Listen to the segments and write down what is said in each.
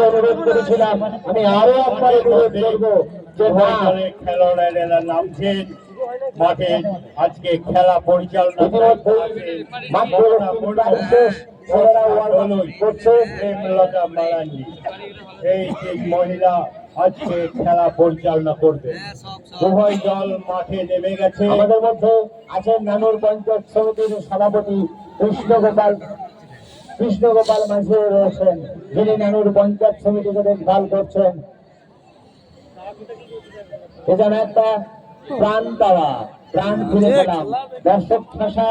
অনুরোধ করেছিলাম, আমি আরো একবার অনুরোধ করবো যে খেলোয়াড়েরা নামছেন মাঠে। আজকে খেলা পরিচালনা এই মহিলা আজকে খেলা পরিচালনা করবে। উভয় দল মাঠে নেমে গেছে। আমাদের মধ্যে আছেন নানুর পঞ্চায়েত সমিতির সভাপতি কৃষ্ণগোপাল মাঝি রয়েছেন, যিনি নানুর পঞ্চায়েত সমিতিকে দেখভাল করছেন। এ যেন একটা প্রাণ পাওয়া, প্রাণ ফিরে পেলাম। দর্শক ভাষা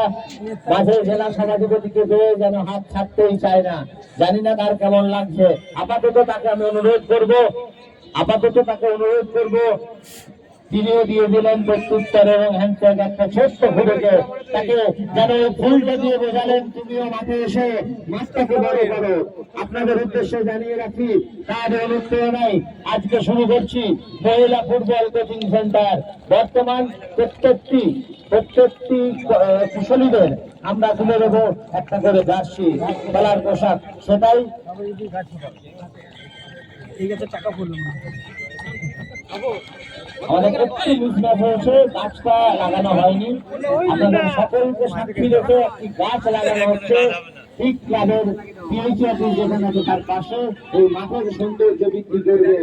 মাঝে জেলা সভাধিপতিকে পেয়ে যেন হাত ছাড়তেই চায় না। জানি না তার কেমন লাগছে। আপাতত তাকে অনুরোধ করবো তিনিও দিয়ে দিলেন প্রত্যুত্তর এবং হ্যান্ডশেক একটা ছোট্ট ফুলকে তাকে যেন ফুলটা দিয়ে বোঝালেন তুমিও মাঠে এসে মাঠটাকে বড় করো। আপনাদের উদ্দেশ্যে জানিয়ে রাখি তার অনুপ্রেরণায় আজকে শুরু করছি মহিলা ফুটবল কোচিং সেন্টার। বর্তমান প্রত্যেকটি কুশলীদের আমরা তুলে দেবো একটা করে জার্সি খেলার পোশাক, সেটাই ঠিক আছে। টাকা বলুন আমাদের একটি মিসম্যাচ হয়েছে, গাছটা লাগানো হয়নি। আপনাদের সকলকে সাক্ষী রেখে একটি গাছ লাগানো হচ্ছে ঠিক ক্লাবের পিএইচআরটি যেখানে আছে তার পাশে। এই মাঠের সৌন্দর্য বৃদ্ধি করবে।